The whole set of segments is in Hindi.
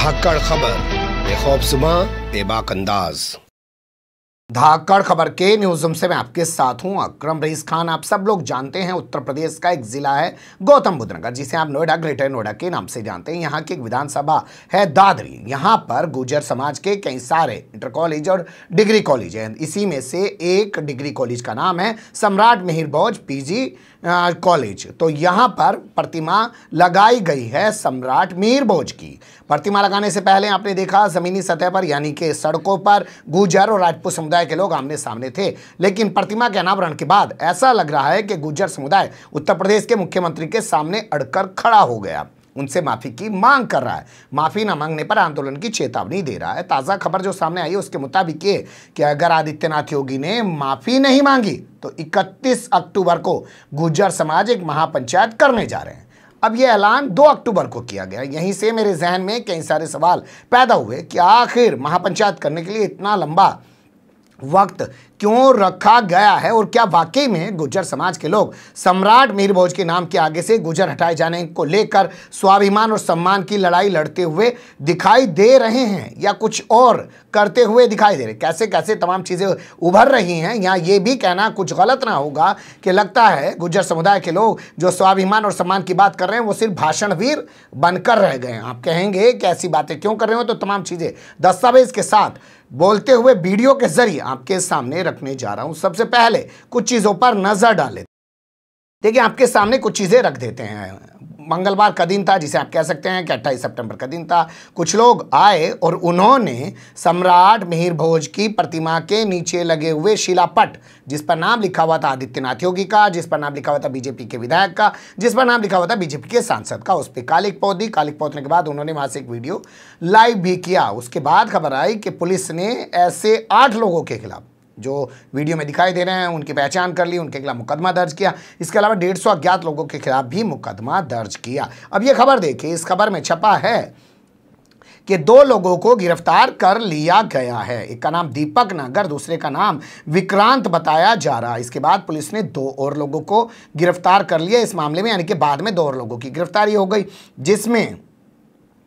धाकड़ खबर, बेखौफज़ुबां, बेबाक अंदाज। धाकड़ खबर के न्यूज़ रूम से मैं आपके साथ हूं अकरम रईस खान। आप सब लोग जानते हैं उत्तर प्रदेश का एक जिला है गौतम बुद्ध नगर, जिसे आप नोएडा, ग्रेटर नोएडा के नाम से जानते हैं। यहाँ की एक विधानसभा है दादरी। यहाँ पर गुर्जर समाज के कई सारे इंटर कॉलेज और डिग्री कॉलेज हैं। इसी में से एक डिग्री कॉलेज का नाम है सम्राट मिहिर भोज पीजी कॉलेज। तो यहाँ पर प्रतिमा लगाई गई है सम्राट मिहिर भोज की। प्रतिमा लगाने से पहले आपने देखा जमीनी सतह पर यानी कि सड़कों पर गुर्जर और राजपूत समुदाय के लोग आमने सामने थे, लेकिन प्रतिमा के अनावरण के बाद ऐसा लग रहा है कि गुर्जर समुदाय उत्तर प्रदेश के मुख्यमंत्री के सामने अड़कर खड़ा हो गया, उनसे माफी की मांग कर रहा है। माफी न मांगने पर आंदोलन की चेतावनी दे रहा है। ताजा खबर जो सामने आई है उसके मुताबिक ये कि अगर आदित्यनाथ योगी ने माफी नहीं मांगी तो 31 अक्टूबर को गुर्जर समाज एक महापंचायत करने जा रहे हैं। अब यह ऐलान 2 अक्टूबर को किया गया। यहीं से मेरे जहन में कई सारे सवाल पैदा हुए कि आखिर महापंचायत करने के लिए इतना लंबा वक्त क्यों रखा गया है, और क्या वाकई में गुर्जर समाज के लोग सम्राट मिहिर भोज के नाम के आगे से गुर्जर हटाए जाने को लेकर स्वाभिमान और सम्मान की लड़ाई लड़ते हुए दिखाई दे रहे हैं या कुछ और करते हुए दिखाई दे रहे हैं। कैसे कैसे तमाम चीज़ें उभर रही हैं। यहाँ ये भी कहना कुछ गलत ना होगा कि लगता है गुर्जर समुदाय के लोग जो स्वाभिमान और सम्मान की बात कर रहे हैं वो सिर्फ भाषणवीर बनकर रह गए हैं। आप कहेंगे कि ऐसी बातें क्यों कर रहे हो, तो तमाम चीज़ें दस्तावेज के साथ बोलते हुए वीडियो के जरिए आपके सामने रखने जा रहा हूं। सबसे पहले कुछ चीजों पर नजर डालें। देखिए, आपके सामने कुछ चीजें रख देते हैं। मंगलवार का दिन था, जिसे आप कह सकते हैं कि 28 सितंबर का दिन था। कुछ लोग आए और उन्होंने सम्राट मिहिर भोज की प्रतिमा के नीचे लगे हुए शिलापट, जिस पर नाम लिखा हुआ था आदित्यनाथ योगी का, जिस पर नाम लिखा हुआ था बीजेपी के विधायक का, जिस पर नाम लिखा हुआ था बीजेपी के सांसद का, उस पर कालिक पोत दी। कालिक पोतने के बाद उन्होंने वहां से एक वीडियो लाइव भी किया। उसके बाद खबर आई कि पुलिस ने ऐसे 8 लोगों के खिलाफ जो वीडियो में दिखाई दे रहे हैं उनकी पहचान कर ली, उनके खिलाफ मुकदमा दर्ज किया। इसके अलावा 150 अज्ञात लोगों के खिलाफ भी मुकदमा दर्ज किया। अब ये खबर देखिए, इस खबर में छपा है कि 2 लोगों को गिरफ्तार कर लिया गया है। एक का नाम दीपक नागर, दूसरे का नाम विक्रांत बताया जा रहा है। इसके बाद पुलिस ने 2 और लोगों को गिरफ्तार कर लिया इस मामले में, यानी कि बाद में 2 और लोगों की गिरफ्तारी हो गई, जिसमें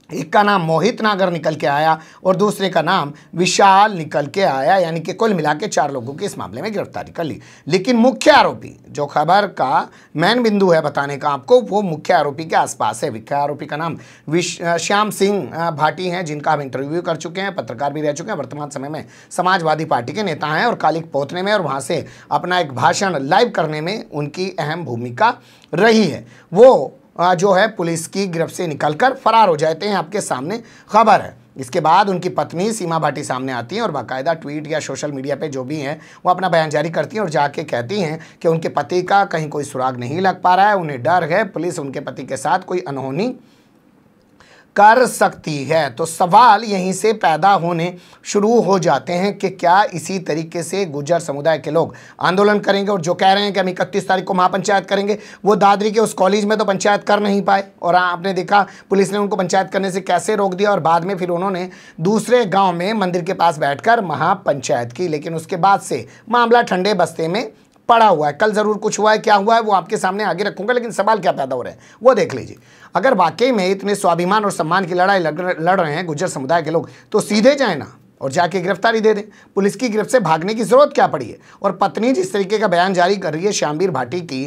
एक का नाम मोहित नागर निकल के आया और दूसरे का नाम विशाल निकल के आया, यानी कि कुल मिला के 4 लोगों की इस मामले में गिरफ्तारी कर ली। लेकिन मुख्य आरोपी, जो खबर का मेन बिंदु है बताने का आपको, वो मुख्य आरोपी के आसपास है। मुख्य आरोपी का नाम श्याम सिंह भाटी हैं, जिनका हम इंटरव्यू कर चुके हैं, पत्रकार भी रह चुके हैं, वर्तमान समय में समाजवादी पार्टी के नेता हैं और कालिक पोतने में और वहाँ से अपना एक भाषण लाइव करने में उनकी अहम भूमिका रही है। वो जो है पुलिस की गिरफ्त से निकलकर फरार हो जाते हैं, आपके सामने खबर है। इसके बाद उनकी पत्नी सीमा भाटी सामने आती हैं और बाकायदा ट्वीट या सोशल मीडिया पे जो भी हैं वो अपना बयान जारी करती हैं और जाके कहती हैं कि उनके पति का कहीं कोई सुराग नहीं लग पा रहा है, उन्हें डर है पुलिस उनके पति के साथ कोई अनहोनी कर सकती है। तो सवाल यहीं से पैदा होने शुरू हो जाते हैं कि क्या इसी तरीके से गुर्जर समुदाय के लोग आंदोलन करेंगे, और जो कह रहे हैं कि हम 31 तारीख को महापंचायत करेंगे, वो दादरी के उस कॉलेज में तो पंचायत कर नहीं पाए और आपने देखा पुलिस ने उनको पंचायत करने से कैसे रोक दिया, और बाद में फिर उन्होंने दूसरे गाँव में मंदिर के पास बैठकर महापंचायत की। लेकिन उसके बाद से मामला ठंडे बस्ते में पड़ा हुआ है। कल जरूर कुछ हुआ है, क्या हुआ है वो आपके सामने आगे रखूंगा, लेकिन सवाल क्या पैदा हो रहे हैं वो देख लीजिए। अगर वाकई में इतने स्वाभिमान और सम्मान की लड़ाई लड़ रहे हैं गुर्जर समुदाय के लोग, तो सीधे जाए ना और जाके गिरफ्तारी दे दें। पुलिस की गिरफ्त से भागने की जरूरत क्या पड़ी है। और पत्नी जिस तरीके का बयान जारी कर रही है श्यामवीर भाटी की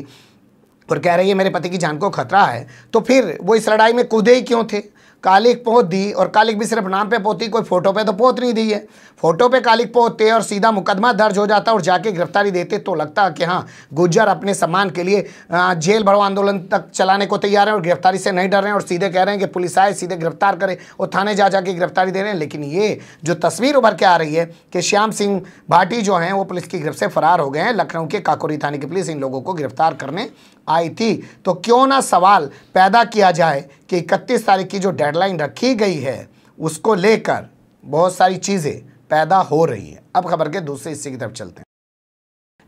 और कह रही है मेरे पति की जान को खतरा है, तो फिर वो इस लड़ाई में कूदे ही क्यों थे। कालिक पोत दी, और कालिक भी सिर्फ नाम पे पोती, कोई फोटो पे तो पोत नहीं दी है। फोटो पे कालिक पोतते और सीधा मुकदमा दर्ज हो जाता और जाके गिरफ्तारी देते तो लगता कि हाँ गुर्जर अपने सम्मान के लिए जेल भरो आंदोलन तक चलाने को तैयार है और गिरफ्तारी से नहीं डर रहे हैं और सीधे कह रहे हैं कि पुलिस आए सीधे गिरफ्तार करे और थाने जा जाके गिरफ्तारी दे रहे हैं। लेकिन ये जो तस्वीर उभर के आ रही है कि श्याम सिंह भाटी जो हैं वो पुलिस की गिरफ्त से फरार हो गए हैं। लखनऊ के काकोरी थाने की पुलिस इन लोगों को गिरफ्तार करने आई थी। तो क्यों ना सवाल पैदा किया जाए कि 31 तारीख की जो डेडलाइन रखी गई है उसको लेकर बहुत सारी चीज़ें पैदा हो रही हैं। अब खबर के दूसरे हिस्से की तरफ चलते हैं।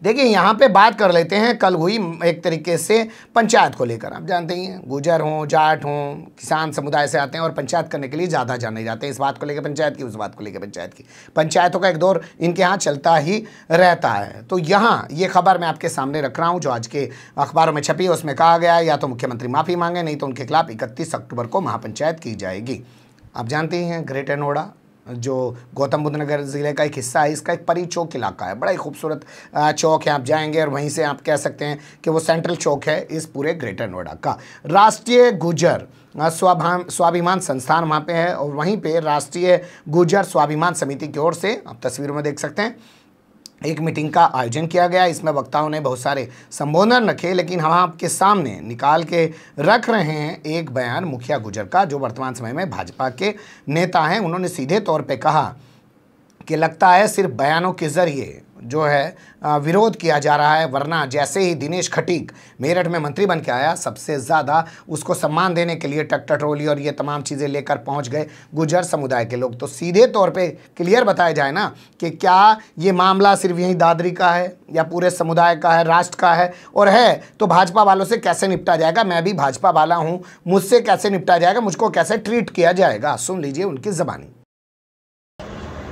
देखिए, यहाँ पे बात कर लेते हैं कल हुई एक तरीके से पंचायत को लेकर। आप जानते ही हैं गुर्जर हों, जाट हों, किसान समुदाय से आते हैं और पंचायत करने के लिए ज़्यादा जाने जाते हैं। इस बात को लेकर पंचायत की, उस बात को लेकर पंचायत की, पंचायतों का एक दौर इनके यहाँ चलता ही रहता है। तो यहाँ ये खबर मैं आपके सामने रख रहा हूँ जो आज के अखबारों में छपी है। उसमें कहा गया है या तो मुख्यमंत्री माफ़ी मांगे, नहीं तो उनके खिलाफ 31 अक्टूबर को महापंचायत की जाएगी। आप जानते ही हैं ग्रेटर नोएडा जो गौतम बुद्ध नगर ज़िले का एक हिस्सा है, इसका एक परी चौक इलाका है। बड़ा ही खूबसूरत चौक है, आप जाएंगे और वहीं से आप कह सकते हैं कि वो सेंट्रल चौक है इस पूरे ग्रेटर नोएडा का। राष्ट्रीय गुर्जर स्वाभिमान संस्थान वहाँ पे है और वहीं पे राष्ट्रीय गुर्जर स्वाभिमान समिति की ओर से आप तस्वीरों में देख सकते हैं एक मीटिंग का आयोजन किया गया। इसमें वक्ताओं ने बहुत सारे संबोधन रखे, लेकिन हम आपके सामने निकाल के रख रहे हैं एक बयान मुखिया गुर्जर का, जो वर्तमान समय में भाजपा के नेता हैं। उन्होंने सीधे तौर पे कहा कि लगता है सिर्फ बयानों के ज़रिए जो है विरोध किया जा रहा है, वरना जैसे ही दिनेश खटीक मेरठ में मंत्री बन के आया, सबसे ज़्यादा उसको सम्मान देने के लिए ट्रैक्टर ट्रॉली और ये तमाम चीज़ें लेकर पहुंच गए गुर्जर समुदाय के लोग। तो सीधे तौर पे क्लियर बताया जाए ना कि क्या ये मामला सिर्फ यहीं दादरी का है या पूरे समुदाय का है, राष्ट्र का है, और है तो भाजपा वालों से कैसे निपटा जाएगा। मैं भी भाजपा वाला हूँ, मुझसे कैसे निपटा जाएगा, मुझको कैसे ट्रीट किया जाएगा। सुन लीजिए उनकी ज़बानी।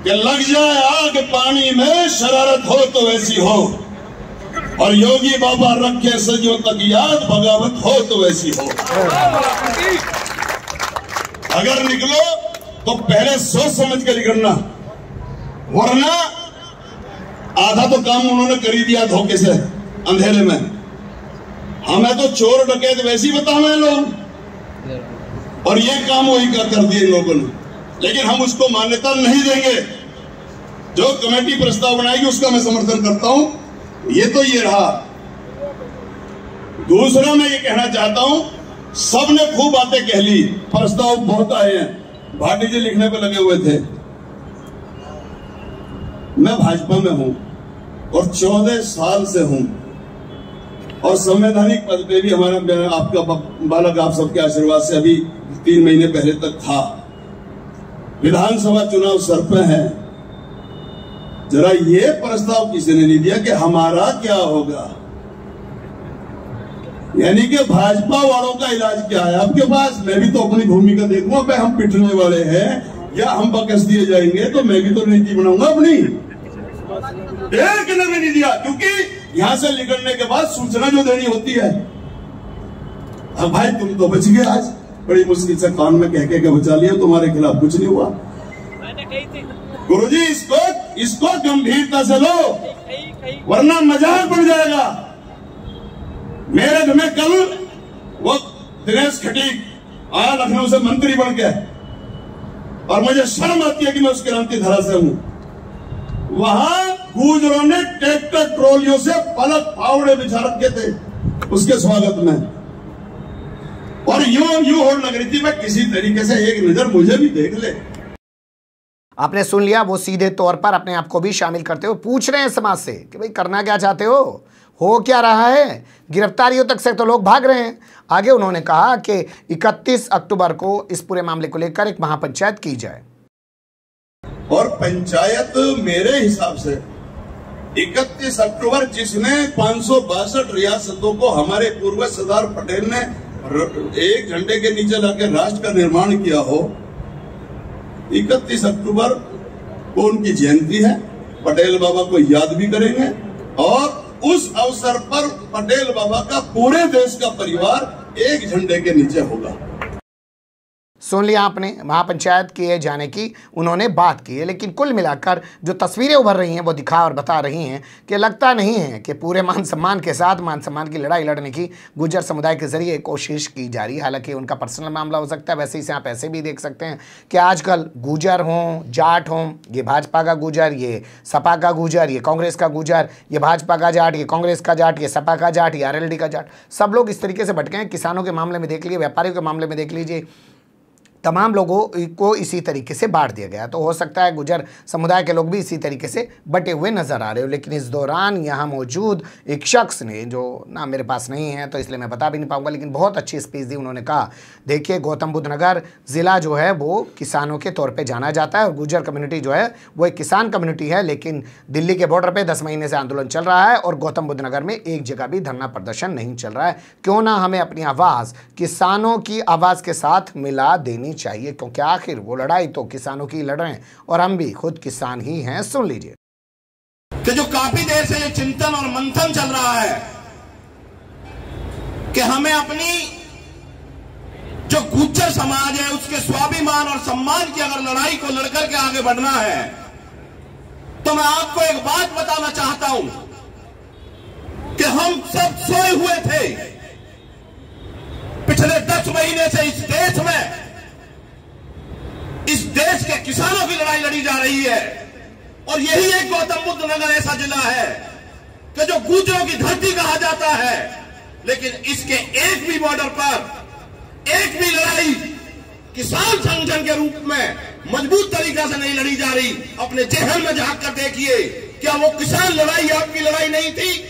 कि लग जाए आग पानी में शरारत हो तो वैसी हो, और योगी बाबा रखे सदियों तक याद बगावत हो तो वैसी हो। अगर निकलो तो पहले सोच समझ कर निकलना, वरना आधा तो काम उन्होंने कर ही दिया धोखे से अंधेरे में। हमें तो चोर डकैत वैसी बतावे लोग, और ये काम वही कर दिए लोगों ने, लेकिन हम उसको मान्यता नहीं देंगे। जो कमेटी प्रस्ताव बनाएगी उसका मैं समर्थन करता हूं। ये तो ये रहा। दूसरा मैं ये कहना चाहता हूं, सबने खूब बातें कह ली, प्रस्ताव बहुत आए हैं, भाटी जी लिखने पे लगे हुए थे। मैं भाजपा में हूं और 14 साल से हूं, और संवैधानिक पद पे भी हमारा आपका बालक आप सबके आशीर्वाद से अभी 3 महीने पहले तक था। विधानसभा चुनाव सर पे है, जरा ये प्रस्ताव किसी ने नहीं दिया कि हमारा क्या होगा, यानी कि भाजपा वालों का इलाज क्या है आपके पास। मैं भी तो अपनी भूमिका देखूंगा, भाई हम पिटने वाले हैं या हम बकस दिए जाएंगे, तो मैं भी तो नीति बनाऊंगा अपनी। एक ने भी नहीं दिया, क्योंकि यहां से निकलने के बाद सूचना जो देनी होती है। अब भाई तुम तो बच गए, आज बड़ी मुश्किल से कान में कह के बचा लिया, तुम्हारे खिलाफ कुछ नहीं हुआ। गुरुजी इसको गंभीरता से लो, वरना मजाक बन जाएगा। मेरे घर में कल वो दिनेश खटीक आया लखनऊ से मंत्री बन के, और मुझे शर्म आती है कि मैं उसके रामती धरा से हूं। वहां गुर्जरों ने ट्रैक्टर ट्रॉलियों से पलक फावड़े बिछा रखे थे उसके स्वागत में, और यूं होड़ लग रही थी मैं किसी तरीके से एक नजर मुझे भी देख ले। आपने सुन लिया, वो सीधे तौर पर अपने आप को भी शामिल करते हुए पूछ रहे हैं समाज से कि भाई करना क्या चाहते हो क्या रहा है। गिरफ्तारियों तक से तो लोग भाग रहे हैं। आगे उन्होंने कहा कि 31 अक्टूबर को इस पूरे मामले को लेकर एक महापंचायत की जाए, और पंचायत मेरे हिसाब से 31 अक्टूबर, जिसने 562 रियासतों को हमारे पूर्वज सरदार पटेल ने एक झंडे के नीचे लाकर राष्ट्र का निर्माण किया हो, 31 अक्टूबर को उनकी जयंती है। पटेल बाबा को याद भी करेंगे, और उस अवसर पर पटेल बाबा का पूरे देश का परिवार एक झंडे के नीचे होगा। सुन लिया आपने, महापंचायत किए जाने की उन्होंने बात की है। लेकिन कुल मिलाकर जो तस्वीरें उभर रही हैं वो दिखा और बता रही हैं कि लगता नहीं है कि पूरे मान सम्मान के साथ मान सम्मान की लड़ाई लड़ने की गुर्जर समुदाय के जरिए कोशिश की जा रही है। हालांकि उनका पर्सनल मामला हो सकता है, वैसे ही से आप ऐसे भी देख सकते हैं कि आजकल गुर्जर हों, जाट हों, ये भाजपा का गुर्जर, ये सपा का गुर्जर, ये कांग्रेस का गुर्जर, ये भाजपा का जाट, ये कांग्रेस का जाट, ये सपा का जाट, ये आरएलडी का जाट, सब लोग इस तरीके से भटके हैं। किसानों के मामले में देख लीजिए, व्यापारियों के मामले में देख लीजिए, तमाम लोगों को इसी तरीके से बांट दिया गया। तो हो सकता है गुर्जर समुदाय के लोग भी इसी तरीके से बटे हुए नजर आ रहे हो। लेकिन इस दौरान यहाँ मौजूद एक शख्स ने, जो नाम मेरे पास नहीं है तो इसलिए मैं बता भी नहीं पाऊंगा, लेकिन बहुत अच्छी स्पीच दी। उन्होंने कहा, देखिए गौतम बुद्ध नगर ज़िला जो है वो किसानों के तौर पर जाना जाता है, और गुर्जर कम्युनिटी जो है वो एक किसान कम्युनिटी है। लेकिन दिल्ली के बॉर्डर पर 10 महीने से आंदोलन चल रहा है, और गौतम बुद्ध नगर में एक जगह भी धरना प्रदर्शन नहीं चल रहा है। क्यों ना हमें अपनी आवाज़ किसानों की आवाज़ के साथ मिला देनी चाहिए, क्योंकि आखिर वो लड़ाई तो किसानों की लड़ रहे हैं, और हम भी खुद किसान ही हैं। सुन लीजिए कि जो काफी देर से ये चिंतन और मंथन चल रहा है कि हमें अपनी जो जो गुज्जर समाज है उसके स्वाभिमान और सम्मान की अगर लड़ाई को लड़कर के आगे बढ़ना है तो मैं आपको एक बात बताना चाहता हूं कि हम सब सोए हुए थे। पिछले 10 महीने से इस देश के किसानों की लड़ाई लड़ी जा रही है और यही एक गौतम बुद्ध नगर ऐसा जिला है कि जो गुज्जरों की धरती कहा जाता है, लेकिन इसके एक भी बॉर्डर पर एक भी लड़ाई किसान संगठन के रूप में मजबूत तरीका से नहीं लड़ी जा रही। अपने जेहल में झांक कर देखिए, क्या वो किसान लड़ाई आपकी लड़ाई नहीं थी?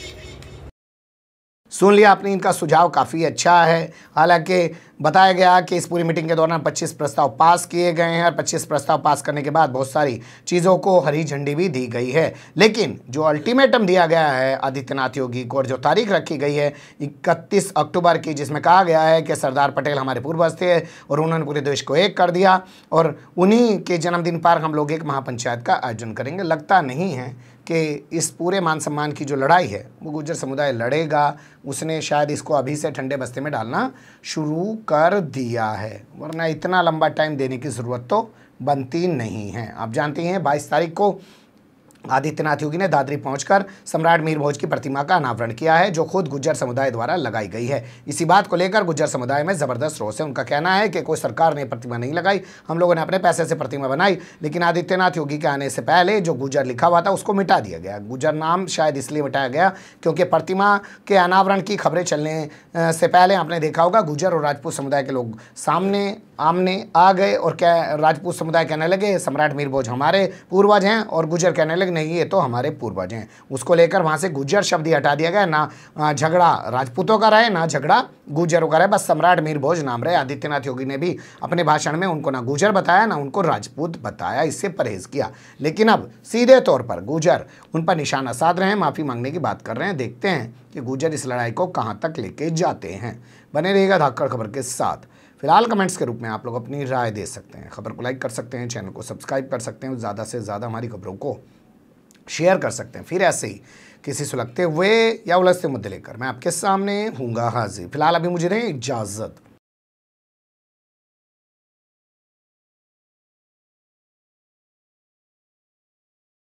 सुन लिया आपने, इनका सुझाव काफ़ी अच्छा है। हालांकि बताया गया कि इस पूरी मीटिंग के दौरान 25 प्रस्ताव पास किए गए हैं और 25 प्रस्ताव पास करने के बाद बहुत सारी चीज़ों को हरी झंडी भी दी गई है। लेकिन जो अल्टीमेटम दिया गया है आदित्यनाथ योगी को और जो तारीख रखी गई है 31 अक्टूबर की, जिसमें कहा गया है कि सरदार पटेल हमारे पूर्वज थे और उन्होंने पूरे देश को एक कर दिया और उन्हीं के जन्मदिन पर हम लोग एक महापंचायत का आयोजन करेंगे। लगता नहीं है कि इस पूरे मान सम्मान की जो लड़ाई है वो गुर्जर समुदाय लड़ेगा। उसने शायद इसको अभी से ठंडे बस्ते में डालना शुरू कर दिया है, वरना इतना लंबा टाइम देने की ज़रूरत तो बनती नहीं है। आप जानती हैं 22 तारीख को आदित्यनाथ योगी ने दादरी पहुंचकर सम्राट मीर भोज की प्रतिमा का अनावरण किया है, जो खुद गुज्जर समुदाय द्वारा लगाई गई है। इसी बात को लेकर गुज्जर समुदाय में ज़बरदस्त रोष है। उनका कहना है कि कोई सरकार ने प्रतिमा नहीं लगाई, हम लोगों ने अपने पैसे से प्रतिमा बनाई, लेकिन आदित्यनाथ योगी के आने से पहले जो गुज्जर लिखा हुआ था उसको मिटा दिया गया। गुज्जर नाम शायद इसलिए मिटाया गया क्योंकि प्रतिमा के अनावरण की खबरें चलने से पहले आपने देखा होगा गुज्जर और राजपूत समुदाय के लोग आमने आ गए और क्या राजपूत समुदाय कहने लगे सम्राट मीर भोज हमारे पूर्वज हैं और गुज्जर कहने लगे नहीं ये तो हमारे पूर्वज हैं। उसको लेकर वहाँ से गुज्जर शब्द ही हटा दिया गया। ना झगड़ा राजपूतों का रहे ना झगड़ा गुज्जरों का रहे, बस सम्राट मीर भोज नाम रहे। आदित्यनाथ योगी ने भी अपने भाषण में उनको ना गुज्जर बताया ना उनको राजपूत बताया, इससे परहेज किया। लेकिन अब सीधे तौर पर गुज्जर उन पर निशाना साध रहे हैं, माफ़ी मांगने की बात कर रहे हैं। देखते हैं कि गुज्जर इस लड़ाई को कहाँ तक लेके जाते हैं। बने रहिएगा धाकड़ खबर के साथ। फिलहाल कमेंट्स के रूप में आप लोग अपनी राय दे सकते हैं, खबर को लाइक कर सकते हैं, चैनल को सब्सक्राइब कर सकते हैं, ज़्यादा से ज़्यादा हमारी खबरों को शेयर कर सकते हैं। फिर ऐसे ही किसी सुलगते हुए या उलझते मुद्दे लेकर मैं आपके सामने हूँगा हाजिर। फिलहाल अभी मुझे दें इजाज़त।